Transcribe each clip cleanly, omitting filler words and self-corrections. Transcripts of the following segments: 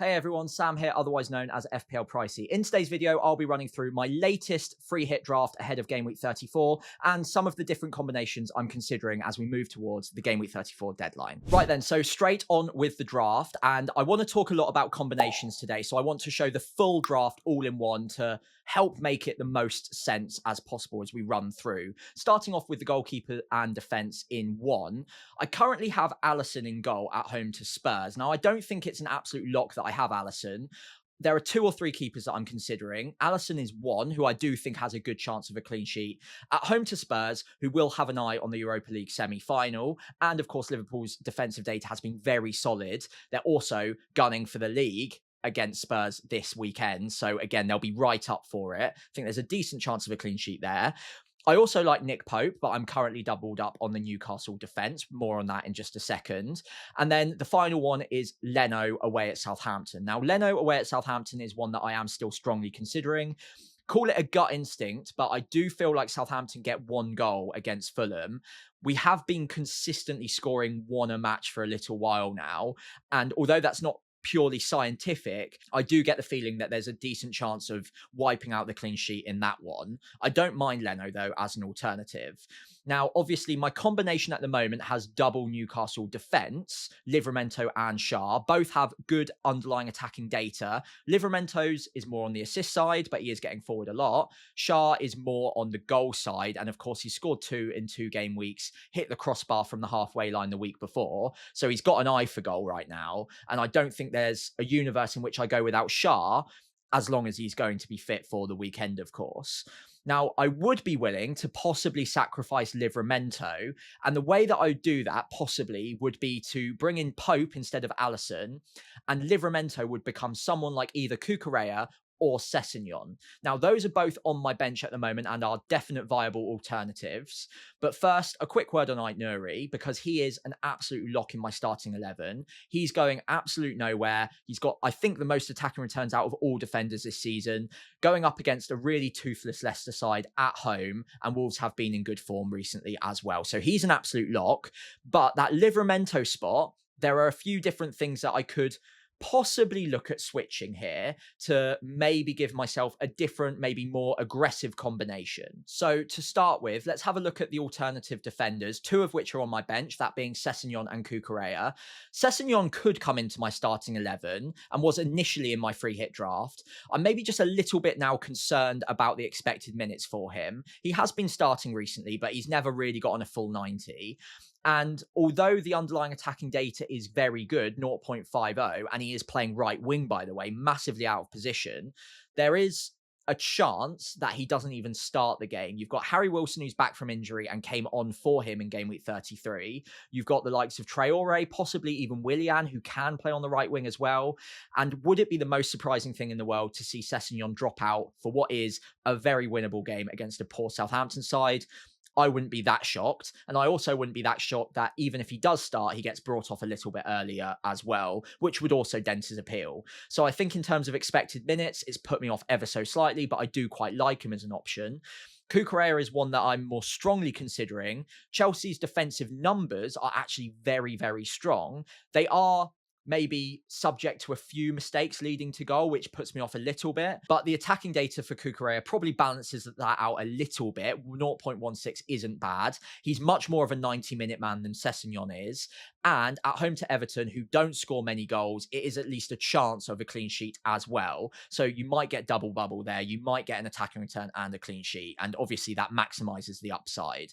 Hey everyone, Sam here, otherwise known as FPL Pricey. In today's video, I'll be running through my latest free hit draft ahead of Game Week 34 and some of the different combinations I'm considering as we move towards the Game Week 34 deadline. Right then, so straight on with the draft, and I want to talk a lot about combinations today, so I want to show the full draft all in one to help make it the most sense as possible as we run through. Starting off with the goalkeeper and defence in one, I currently have Alisson in goal at home to Spurs. Now, I don't think it's an absolute lock that I have Alisson. There are two or three keepers that I'm considering. Alisson is one, who I do think has a good chance of a clean sheet. At home to Spurs, who will have an eye on the Europa League semi-final. And of course, Liverpool's defensive data has been very solid. They're also gunning for the league against Spurs this weekend. So again, they'll be right up for it. I think there's a decent chance of a clean sheet there. I also like Nick Pope, but I'm currently doubled up on the Newcastle defence. More on that in just a second. And then the final one is Leno away at Southampton. Now, Leno away at Southampton is one that I am still strongly considering. Call it a gut instinct, but I do feel like Southampton get one goal against Fulham. We have been consistently scoring one a match for a little while now. And although that's not purely scientific, I do get the feeling that there's a decent chance of wiping out the clean sheet in that one. I don't mind Leno, though, as an alternative. Now, obviously, my combination at the moment has double Newcastle defence, Livramento and Schär. Both have good underlying attacking data. Livramento's is more on the assist side, but he is getting forward a lot. Schär is more on the goal side. And of course, he scored 2 in 2 game weeks, hit the crossbar from the halfway line the week before. So he's got an eye for goal right now. And I don't think there's a universe in which I go without Schär, as long as he's going to be fit for the weekend, of course. Now, I would be willing to possibly sacrifice Livramento, and the way that I would do that possibly would be to bring in Pope instead of Alisson, and Livramento would become someone like either Cucurella or Sessegnon. Now, those are both on my bench at the moment and are definite viable alternatives. But first, a quick word on Ait-Nouri, because he is an absolute lock in my starting 11. He's going absolute nowhere. He's got, I think, the most attacking returns out of all defenders this season, going up against a really toothless Leicester side at home, and Wolves have been in good form recently as well. So he's an absolute lock. But that Livramento spot, there are a few different things that I could possibly look at switching here to maybe give myself a different, maybe more aggressive combination. So to start with, let's have a look at the alternative defenders, two of which are on my bench, that being Sessegnon and Cucurella. Sessegnon could come into my starting 11 and was initially in my free hit draft. I'm maybe just a little bit now concerned about the expected minutes for him. He has been starting recently, but he's never really gotten a full 90. And although the underlying attacking data is very good, 0.50, and he is playing right wing, by the way, massively out of position, there is a chance that he doesn't even start the game. You've got Harry Wilson, who's back from injury and came on for him in game week 33. You've got the likes of Traore, possibly even Willian, who can play on the right wing as well. And would it be the most surprising thing in the world to see Sessegnon drop out for what is a very winnable game against a poor Southampton side? I wouldn't be that shocked. And I also wouldn't be that shocked that even if he does start, he gets brought off a little bit earlier as well, which would also dent his appeal. So I think in terms of expected minutes, it's put me off ever so slightly, but I do quite like him as an option. Cucurella is one that I'm more strongly considering. Chelsea's defensive numbers are actually very, very strong. They are maybe subject to a few mistakes leading to goal, which puts me off a little bit. But the attacking data for Cucurella probably balances that out a little bit. 0.16 isn't bad. He's much more of a 90-minute man than Sessegnon is. And at home to Everton, who don't score many goals, it is at least a chance of a clean sheet as well. So you might get double bubble there. You might get an attacking return and a clean sheet. And obviously that maximizes the upside.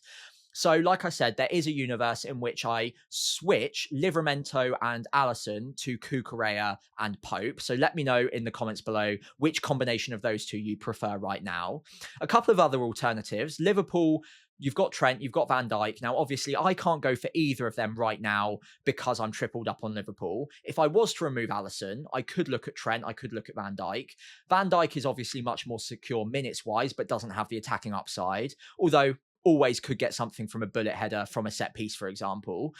So, like I said, there is a universe in which I switch Livramento and Alisson to Cucurella and Pope. So let me know in the comments below which combination of those two you prefer right now. A couple of other alternatives. Liverpool, you've got Trent, you've got Van Dijk. Now, obviously, I can't go for either of them right now because I'm tripled up on Liverpool. If I was to remove Alisson, I could look at Trent, I could look at Van Dijk. Van Dijk is obviously much more secure minutes-wise, but doesn't have the attacking upside. Although always could get something from a bullet header from a set piece, for example.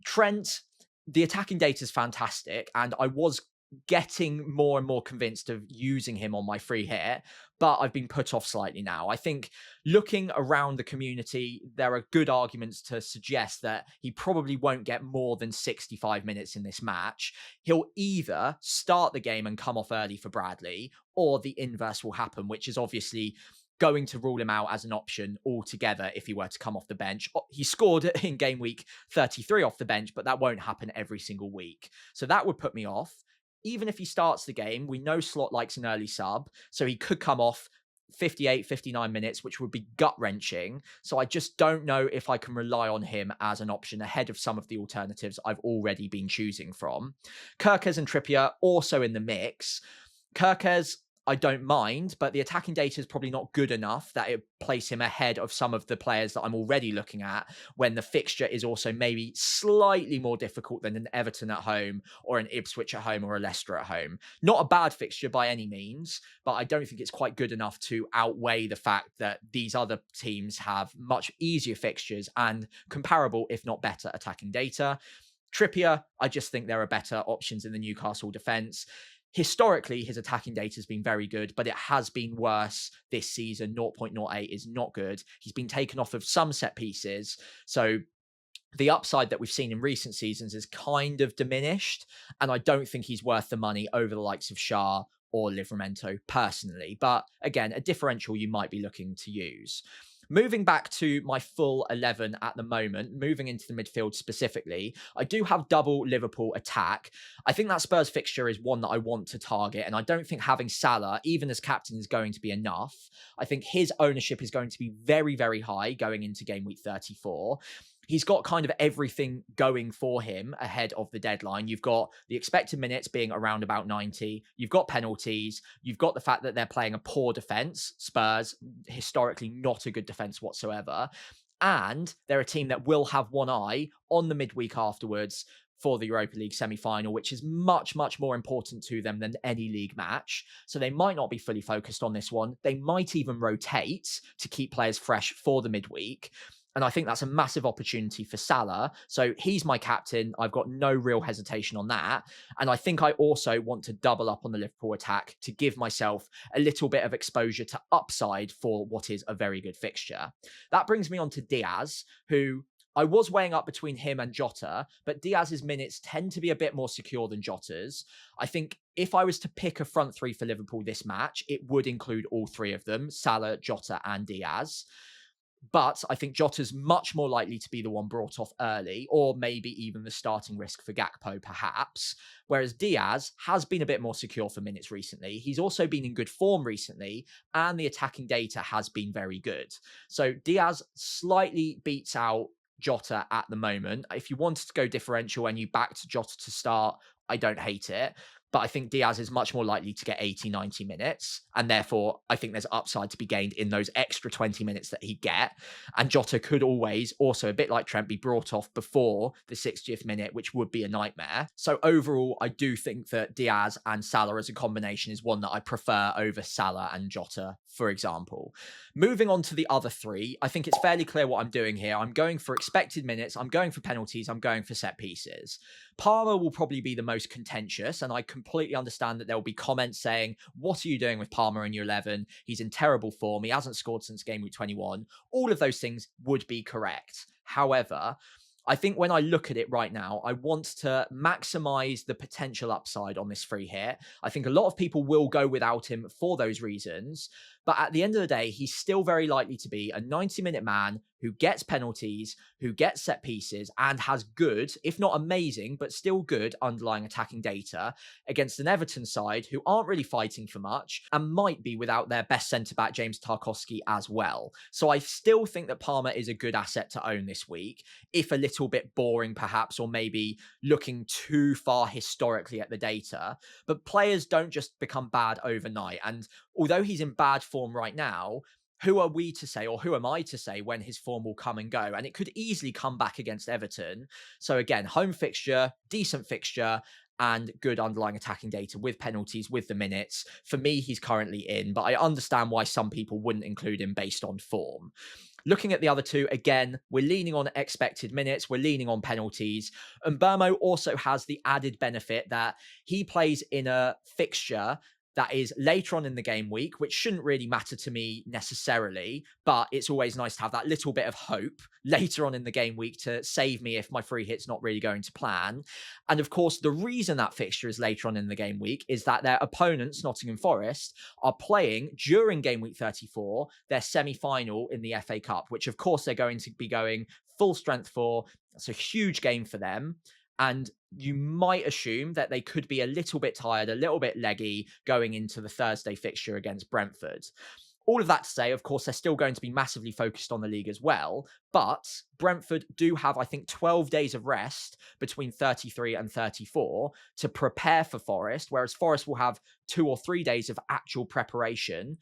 Trent, the attacking data is fantastic, and I was getting more and more convinced of using him on my free hit, but I've been put off slightly now. I think looking around the community, there are good arguments to suggest that he probably won't get more than 65 minutes in this match. He'll either start the game and come off early for Bradley, or the inverse will happen, which is obviously going to rule him out as an option altogether if he were to come off the bench. He scored in game week 33 off the bench, but that won't happen every single week. So that would put me off. Even if he starts the game, we know Slot likes an early sub, so he could come off 58, 59 minutes, which would be gut-wrenching. So I just don't know if I can rely on him as an option ahead of some of the alternatives I've already been choosing from. Kirkes and Trippier also in the mix. Kirkes, I don't mind, but the attacking data is probably not good enough that it place him ahead of some of the players that I'm already looking at when the fixture is also maybe slightly more difficult than an Everton at home or an Ipswich at home or a Leicester at home. Not a bad fixture by any means, but I don't think it's quite good enough to outweigh the fact that these other teams have much easier fixtures and comparable, if not better, attacking data. Trippier, I just think there are better options in the Newcastle defence. Historically, his attacking data has been very good, but it has been worse this season. 0.08 is not good. He's been taken off of some set pieces. So the upside that we've seen in recent seasons is kind of diminished. And I don't think he's worth the money over the likes of Shah or Livramento personally. But again, a differential you might be looking to use. Moving back to my full 11 at the moment, moving into the midfield specifically, I do have double Liverpool attack. I think that Spurs fixture is one that I want to target, and I don't think having Salah, even as captain, is going to be enough. I think his ownership is going to be very, very high going into game week 34. He's got kind of everything going for him ahead of the deadline. You've got the expected minutes being around about 90. You've got penalties. You've got the fact that they're playing a poor defense. Spurs, historically not a good defense whatsoever. And they're a team that will have one eye on the midweek afterwards for the Europa League semi-final, which is much, much more important to them than any league match. So they might not be fully focused on this one. They might even rotate to keep players fresh for the midweek. And I think that's a massive opportunity for Salah. So he's my captain. I've got no real hesitation on that. And I think I also want to double up on the Liverpool attack to give myself a little bit of exposure to upside for what is a very good fixture. That brings me on to Diaz, who I was weighing up between him and Jota, but Diaz's minutes tend to be a bit more secure than Jota's. I think if I was to pick a front three for Liverpool this match, it would include all three of them, Salah, Jota and Diaz. But I think Jota's much more likely to be the one brought off early, or maybe even the starting risk for Gakpo, perhaps. Whereas Diaz has been a bit more secure for minutes recently. He's also been in good form recently, and the attacking data has been very good. So Diaz slightly beats out Jota at the moment. If you wanted to go differential and you backed Jota to start, I don't hate it. But I think Diaz is much more likely to get 80, 90 minutes. And therefore, I think there's upside to be gained in those extra 20 minutes that he get. And Jota could always, also a bit like Trent, be brought off before the 60th minute, which would be a nightmare. So overall, I do think that Diaz and Salah as a combination is one that I prefer over Salah and Jota, for example. Moving on to the other three, I think it's fairly clear what I'm doing here. I'm going for expected minutes, I'm going for penalties, I'm going for set pieces. Palmer will probably be the most contentious, and I completely understand that there will be comments saying, what are you doing with Palmer in your 11? He's in terrible form. He hasn't scored since game week 21. All of those things would be correct. However, I think when I look at it right now, I want to maximize the potential upside on this free hit. I think a lot of people will go without him for those reasons. But at the end of the day, he's still very likely to be a 90-minute man who gets penalties, who gets set pieces, and has good, if not amazing, but still good underlying attacking data against an Everton side who aren't really fighting for much and might be without their best centre-back, James Tarkowski, as well. So I still think that Palmer is a good asset to own this week, if a little bit boring perhaps, or maybe looking too far historically at the data. But players don't just become bad overnight. And although he's in bad form right now, who are we to say, or who am I to say when his form will come and go? And it could easily come back against Everton. So again, home fixture, decent fixture, and good underlying attacking data with penalties, with the minutes. For me, he's currently in, but I understand why some people wouldn't include him based on form. Looking at the other two, again, we're leaning on expected minutes, we're leaning on penalties. And Burmo also has the added benefit that he plays in a fixture that is later on in the game week, which shouldn't really matter to me necessarily, but it's always nice to have that little bit of hope later on in the game week to save me if my free hit's not really going to plan. And of course, the reason that fixture is later on in the game week is that their opponents, Nottingham Forest, are playing during game week 34, their semi-final in the FA Cup, which of course they're going to be going full strength for. It's a huge game for them. And you might assume that they could be a little bit tired, a little bit leggy going into the Thursday fixture against Brentford. All of that to say, of course, they're still going to be massively focused on the league as well. But Brentford do have, I think, 12 days of rest between 33 and 34 to prepare for Forest, whereas Forest will have 2 or 3 days of actual preparation.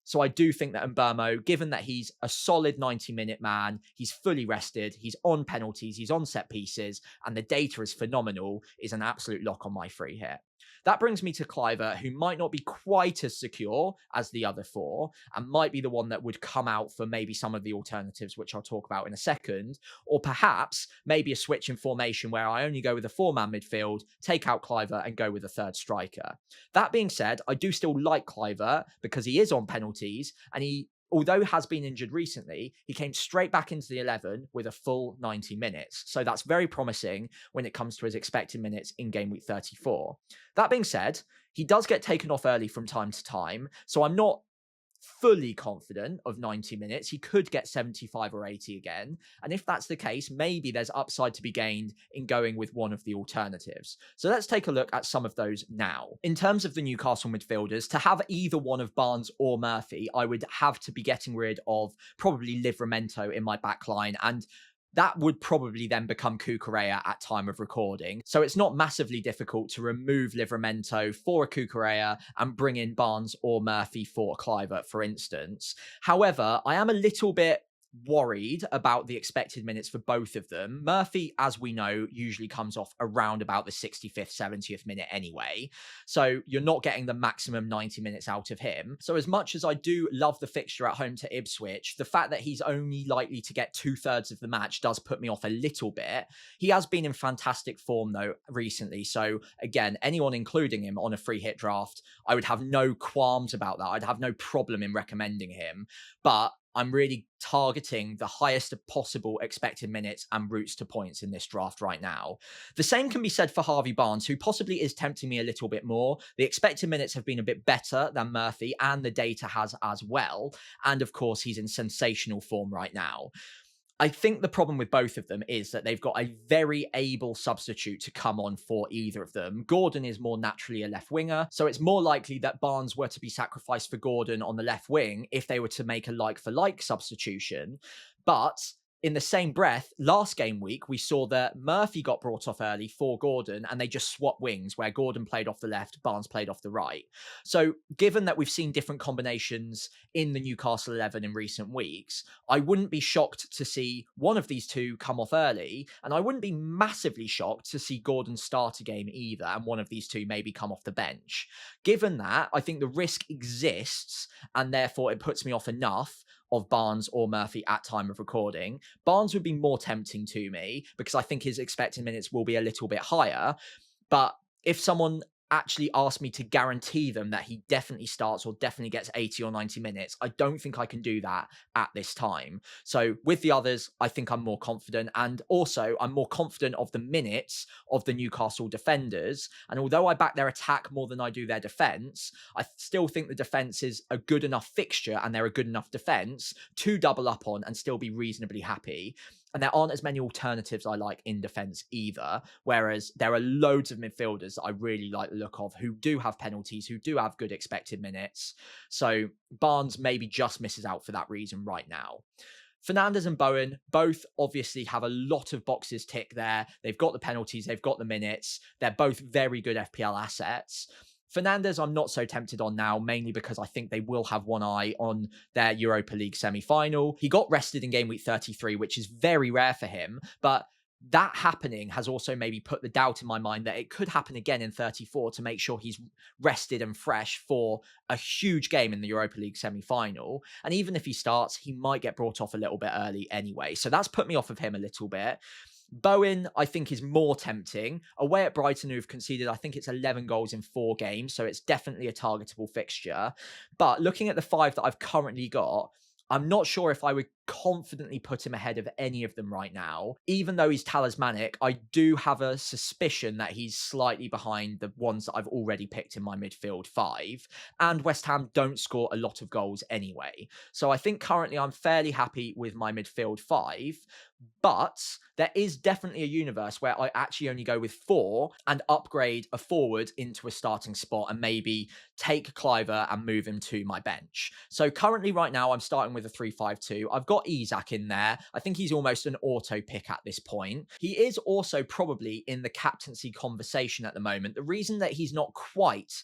So I do think that Mbeumo, given that he's a solid 90-minute man, he's fully rested, he's on penalties, he's on set pieces, and the data is phenomenal, is an absolute lock on my free hit. That brings me to Cliver, who might not be quite as secure as the other four, and might be the one that would come out for maybe some of the alternatives, which I'll talk about in a second, or perhaps maybe a switch in formation where I only go with a 4-man midfield, take out Cliver, and go with a third striker. That being said, I do still like Cliver because he is on penalties, and he, although has been injured recently, he came straight back into the 11 with a full 90 minutes. So that's very promising when it comes to his expected minutes in game week 34. That being said, he does get taken off early from time to time, so I'm not fully confident of 90 minutes. He could get 75 or 80 again. And if that's the case, maybe there's upside to be gained in going with one of the alternatives. So let's take a look at some of those now. In terms of the Newcastle midfielders, to have either one of Barnes or Murphy, I would have to be getting rid of probably Livramento in my back line, and that would probably then become Cucurella at time of recording. So it's not massively difficult to remove Livramento for a Cucurella and bring in Barnes or Murphy for Cliver, for instance. However, I am a little bit worried about the expected minutes for both of them. Murphy, as we know, usually comes off around about the 65th, 70th minute anyway. So you're not getting the maximum 90 minutes out of him. So as much as I do love the fixture at home to Ipswich, the fact that he's only likely to get 2/3 of the match does put me off a little bit. He has been in fantastic form though recently. So again, anyone including him on a free hit draft, I would have no qualms about that. I'd have no problem in recommending him. But I'm really targeting the highest possible expected minutes and routes to points in this draft right now. The same can be said for Harvey Barnes, who possibly is tempting me a little bit more. The expected minutes have been a bit better than Murphy, and the data has as well. And of course, he's in sensational form right now. I think the problem with both of them is that they've got a very able substitute to come on for either of them. Gordon is more naturally a left winger, so it's more likely that Barnes were to be sacrificed for Gordon on the left wing if they were to make a like-for-like substitution. But in the same breath, last game week, we saw that Murphy got brought off early for Gordon, and they just swapped wings where Gordon played off the left, Barnes played off the right. So given that we've seen different combinations in the Newcastle 11 in recent weeks, I wouldn't be shocked to see one of these two come off early, and I wouldn't be massively shocked to see Gordon start a game either, and one of these two maybe come off the bench. Given that, I think the risk exists, and therefore it puts me off enough of Barnes or Murphy at time of recording. Barnes would be more tempting to me because I think his expected minutes will be a little bit higher. But if someone actually asked me to guarantee them that he definitely starts or definitely gets 80 or 90 minutes, I don't think I can do that at this time. So with the others, I think I'm more confident. And also, I'm more confident of the minutes of the Newcastle defenders. And although I back their attack more than I do their defence, I still think the defence is a good enough fixture and they're a good enough defence to double up on and still be reasonably happy. And there aren't as many alternatives I like in defence either, whereas there are loads of midfielders that I really like the look of who do have penalties, who do have good expected minutes. So Barnes maybe just misses out for that reason right now. Fernandes and Bowen both obviously have a lot of boxes tick there. They've got the penalties, they've got the minutes. They're both very good FPL assets. Fernandes, I'm not so tempted on now, mainly because I think they will have one eye on their Europa League semi-final. He got rested in game week 33, which is very rare for him, but that happening has also maybe put the doubt in my mind that it could happen again in 34 to make sure he's rested and fresh for a huge game in the Europa League semi-final. And even if he starts, he might get brought off a little bit early anyway. So that's put me off of him a little bit. Bowen, I think, is more tempting. Away at Brighton, who've conceded, I think it's 11 goals in 4 games, so it's definitely a targetable fixture. But looking at the 5 that I've currently got, I'm not sure if I would confidently put him ahead of any of them right now. Even though he's talismanic, I do have a suspicion that he's slightly behind the ones that I've already picked in my midfield 5. And West Ham don't score a lot of goals anyway. So I think currently I'm fairly happy with my midfield 5. But there is definitely a universe where I actually only go with 4 and upgrade a forward into a starting spot and maybe take Cliver and move him to my bench. So currently right now I'm starting with a 3-5-2. I've got Isak in there. I think he's almost an auto pick at this point. He is also probably in the captaincy conversation at the moment. The reason that he's not quite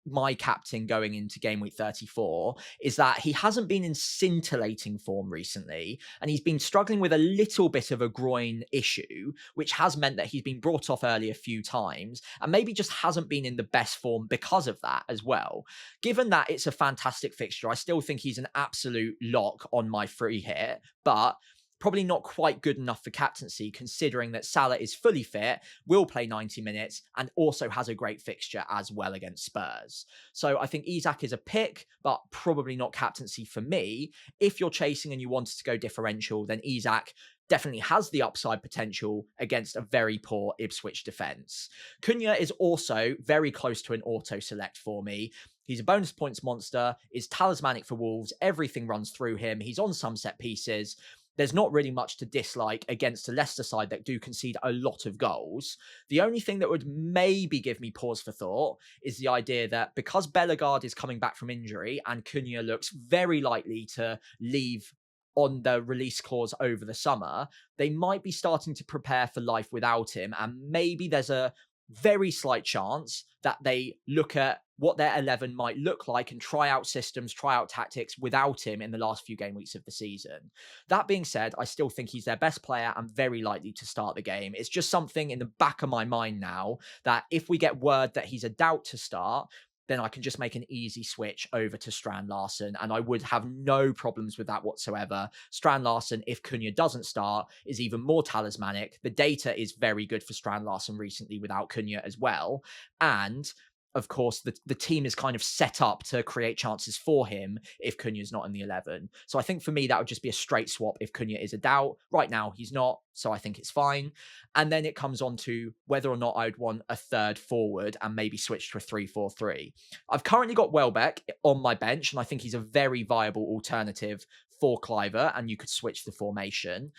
my captain going into game week 34 is that he hasn't been in scintillating form recently, and he's been struggling with a little bit of a groin issue, which has meant that he's been brought off early a few times and maybe just hasn't been in the best form because of that as well. Given that it's a fantastic fixture, I still think he's an absolute lock on my free hit, but probably not quite good enough for captaincy, considering that Salah is fully fit, will play 90 minutes, and also has a great fixture as well against Spurs. So I think Isak is a pick, but probably not captaincy for me. If you're chasing and you wanted to go differential, then Isak definitely has the upside potential against a very poor Ipswich defence. Cunha is also very close to an auto select for me. He's a bonus points monster, is talismanic for Wolves, everything runs through him, he's on some set pieces. There's not really much to dislike against a Leicester side that do concede a lot of goals. The only thing that would maybe give me pause for thought is the idea that because Bellegarde is coming back from injury and Cunha looks very likely to leave on the release clause over the summer, they might be starting to prepare for life without him. And maybe there's a very slight chance that they look at what their 11 might look like and try out systems, try out tactics without him in the last few game weeks of the season. That being said, I still think he's their best player and very likely to start the game. It's just something in the back of my mind now that if we get word that he's a doubt to start, then I can just make an easy switch over to Strand Larsen, and I would have no problems with that whatsoever. Strand Larsen, if Cunha doesn't start, is even more talismanic. The data is very good for Strand Larsen recently without Cunha as well. And of course, the team is kind of set up to create chances for him if Cunha's not in the 11. So I think for me, that would just be a straight swap if Cunha is a doubt. Right now, he's not, so I think it's fine. And then it comes on to whether or not I would want a third forward and maybe switch to a 3-4-3. I've currently got Welbeck on my bench, and I think he's a very viable alternative for Cliver, and you could switch the formation.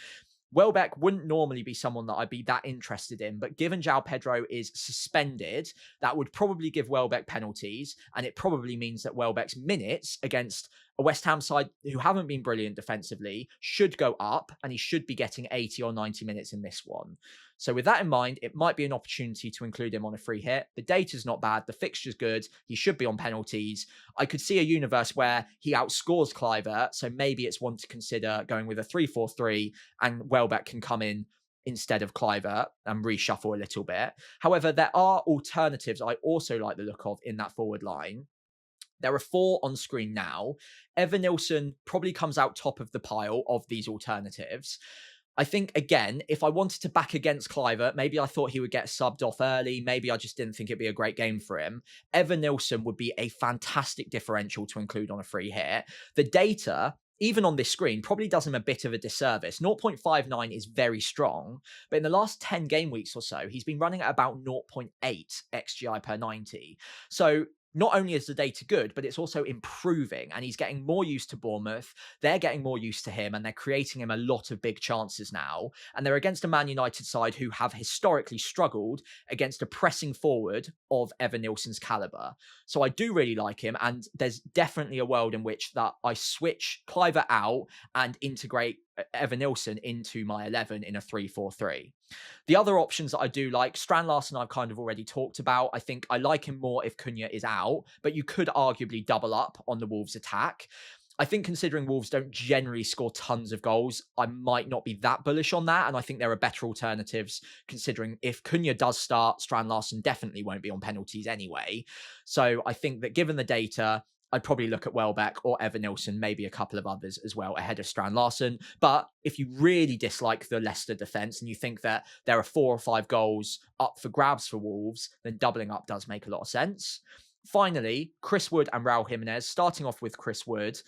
Welbeck wouldn't normally be someone that I'd be that interested in, but given João Pedro is suspended, that would probably give Welbeck penalties, and it probably means that Welbeck's minutes against a West Ham side who haven't been brilliant defensively should go up, and he should be getting 80 or 90 minutes in this one. So with that in mind, it might be an opportunity to include him on a free hit. The data's not bad, the fixture's good, he should be on penalties. I could see a universe where he outscores Cliver, so maybe it's one to consider going with a 3-4-3, and Welbeck can come in instead of Cliver and reshuffle a little bit. However, there are alternatives I also like the look of in that forward line. There are 4 on screen now. Evan Nilsson probably comes out top of the pile of these alternatives. I think, again, if I wanted to back against Cliver, maybe I thought he would get subbed off early. Maybe I just didn't think it'd be a great game for him. Evan Nilsson would be a fantastic differential to include on a free hit. The data, even on this screen, probably does him a bit of a disservice. 0.59 is very strong, but in the last 10 game weeks or so, he's been running at about 0.8 XGI per 90. So not only is the data good, but it's also improving, and he's getting more used to Bournemouth. They're getting more used to him, and they're creating him a lot of big chances now. And they're against a Man United side who have historically struggled against a pressing forward of Evan Nilsson's caliber. So I do really like him, and there's definitely a world in which that I switch Cliver out and integrate Evan Nilsson into my 11 in a 3-4-3. The other options that I do like, Strand Larsen I've kind of already talked about. I think I like him more if Cunha is out, but you could arguably double up on the Wolves attack. I think considering Wolves don't generally score tons of goals, I might not be that bullish on that. And I think there are better alternatives considering if Cunha does start, Strand Larsen definitely won't be on penalties anyway. So I think that given the data, I'd probably look at Welbeck or Evan Nilsson, maybe a couple of others as well ahead of Strand Larsen. But if you really dislike the Leicester defence and you think that there are 4 or 5 goals up for grabs for Wolves, then doubling up does make a lot of sense. Finally, Chris Wood and Raul Jimenez. Starting off with Chris Wood,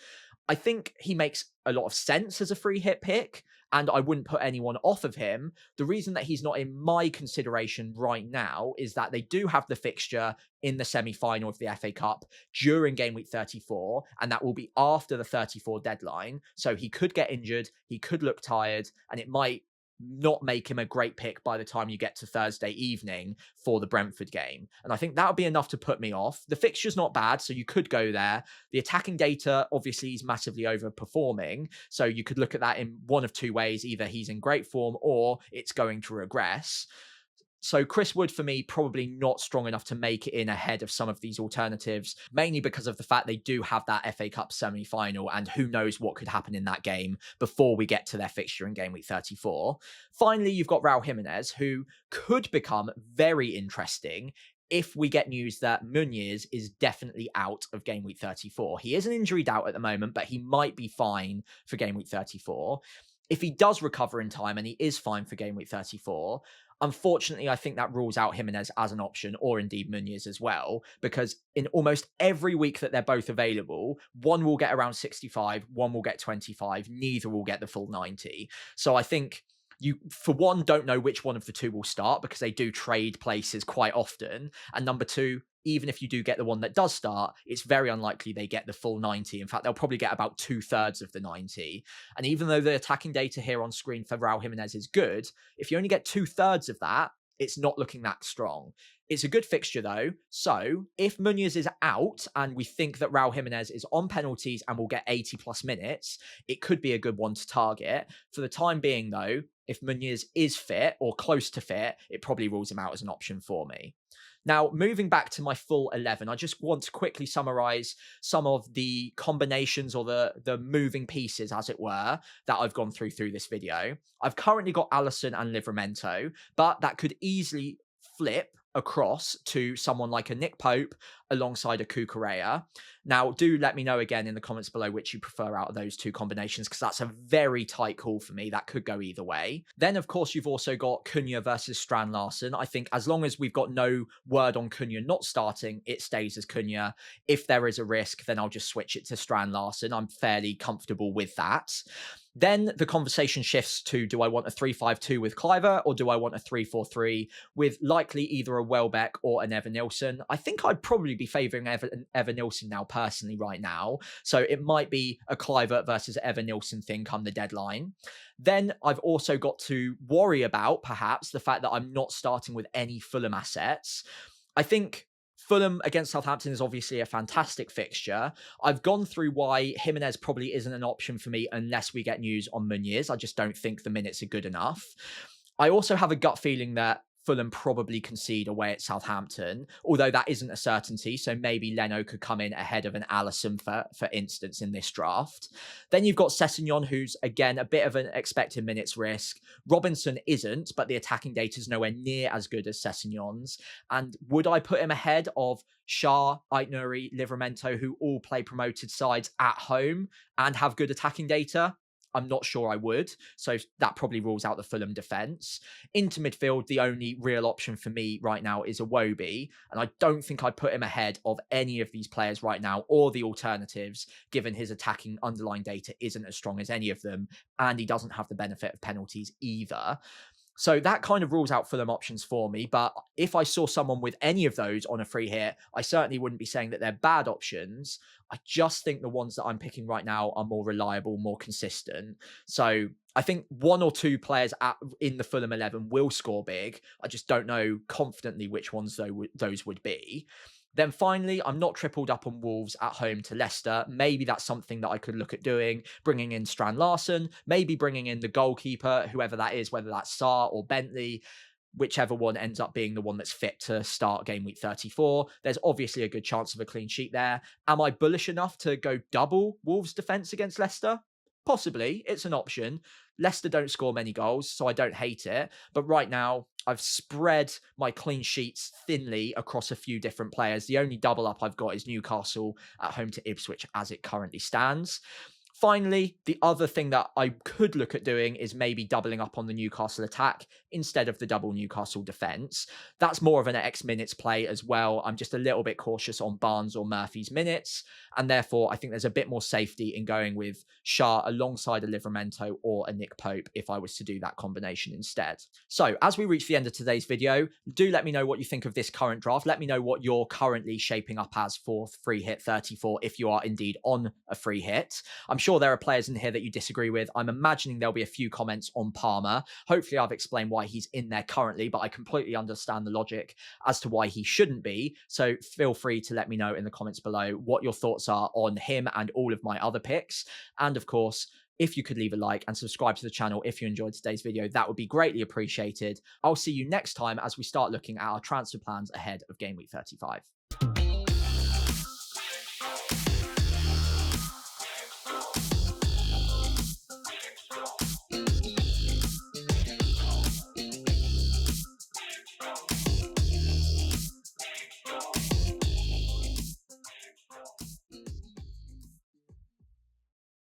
I think he makes a lot of sense as a free hit pick, and I wouldn't put anyone off of him. The reason that he's not in my consideration right now is that they do have the fixture in the semi-final of the FA Cup during game week 34, and that will be after the 34 deadline. So he could get injured, he could look tired, and it might not make him a great pick by the time you get to Thursday evening for the Brentford game. And I think that would be enough to put me off. The fixture's not bad, so you could go there. The attacking data, obviously, is massively overperforming. So you could look at that in one of 2 ways. Either he's in great form or it's going to regress. So Chris Wood, for me, probably not strong enough to make it in ahead of some of these alternatives, mainly because of the fact they do have that FA Cup semi-final, and who knows what could happen in that game before we get to their fixture in game week 34. Finally, you've got Raul Jimenez, who could become very interesting if we get news that Muniz is definitely out of game week 34. He is an injury doubt at the moment, but he might be fine for game week 34. If he does recover in time and he is fine for game week 34, unfortunately, I think that rules out Jimenez as an option, or indeed Muniz as well, because in almost every week that they're both available, one will get around 65, one will get 25, neither will get the full 90. So I think you, for one, don't know which one of the 2 will start because they do trade places quite often. And number 2, even if you do get the one that does start, it's very unlikely they get the full 90. In fact, they'll probably get about 2/3 of the 90. And even though the attacking data here on screen for Raul Jimenez is good, if you only get 2/3 of that, it's not looking that strong. It's a good fixture though. So if Muniz is out and we think that Raul Jimenez is on penalties and will get 80 plus minutes, it could be a good one to target. For the time being though, if Muniz is fit or close to fit, it probably rules him out as an option for me. Now, moving back to my full 11, I just want to quickly summarize some of the combinations or the moving pieces, as it were, that I've gone through this video. I've currently got Alisson and Livramento, but that could easily flip across to someone like a Nick Pope alongside a Cucurella. Now, do let me know again in the comments below which you prefer out of those 2 combinations, because that's a very tight call for me. That could go either way. Then, of course, you've also got Cunha versus Strand Larsen. I think as long as we've got no word on Cunha not starting, it stays as Cunha. If there is a risk, then I'll just switch it to Strand Larsen. I'm fairly comfortable with that. Then the conversation shifts to, do I want a 3-5-2 with Cliver, or do I want a 3-4-3 with likely either a Welbeck or an Evan Nilsson? I think I'd probably be favouring Evan Nilsson now personally right now. So it might be a Cliver versus Evan Nilsson thing come the deadline. Then I've also got to worry about perhaps the fact that I'm not starting with any Fulham assets. I think Fulham against Southampton is obviously a fantastic fixture. I've gone through why Jimenez probably isn't an option for me unless we get news on Muniz. I just don't think the minutes are good enough. I also have a gut feeling that Fulham probably concede away at Southampton, although that isn't a certainty. So maybe Leno could come in ahead of an Alisson, for instance, in this draft. Then you've got Sessegnon, who's, again, a bit of an expected minutes risk. Robinson isn't, but the attacking data is nowhere near as good as Sessegnon's. And would I put him ahead of Shah, Aitnuri, Livramento, who all play promoted sides at home and have good attacking data? I'm not sure I would. So that probably rules out the Fulham defence. Into midfield, the only real option for me right now is Iwobi. And I don't think I'd put him ahead of any of these players right now or the alternatives, given his attacking underlying data isn't as strong as any of them. And he doesn't have the benefit of penalties either. So that kind of rules out Fulham options for me. But if I saw someone with any of those on a free hit, I certainly wouldn't be saying that they're bad options. I just think the ones that I'm picking right now are more reliable, more consistent. So I think 1 or 2 players in the Fulham 11 will score big. I just don't know confidently which ones those would be. Then finally, I'm not tripled up on Wolves at home to Leicester. Maybe that's something that I could look at doing, bringing in Strand Larsen, maybe bringing in the goalkeeper, whoever that is, whether that's Sarr or Bentley. whichever one ends up being the one that's fit to start game week 34. There's obviously a good chance of a clean sheet there. Am I bullish enough to go double Wolves' defense against Leicester? Possibly. It's an option. Leicester don't score many goals, so I don't hate it. But right now, I've spread my clean sheets thinly across a few different players. The only double up I've got is Newcastle at home to Ipswich as it currently stands. Finally, the other thing that I could look at doing is maybe doubling up on the Newcastle attack instead of the double Newcastle defense. That's more of an X minutes play as well. I'm just a little bit cautious on Barnes or Murphy's minutes, and therefore I think there's a bit more safety in going with Shah alongside a Livramento or a Nick Pope if I was to do that combination instead. So as we reach the end of today's video, do let me know what you think of this current draft. Let me know what you're currently shaping up as for free hit 34 if you are indeed on a free hit. I'm sure there are players in here that you disagree with. I'm imagining there'll be a few comments on Palmer. Hopefully I've explained why he's in there currently, but I completely understand the logic as to why he shouldn't be. So feel free to let me know in the comments below what your thoughts are on him and all of my other picks. And of course, if you could leave a like and subscribe to the channel if you enjoyed today's video, that would be greatly appreciated. I'll see you next time as we start looking at our transfer plans ahead of game week 35.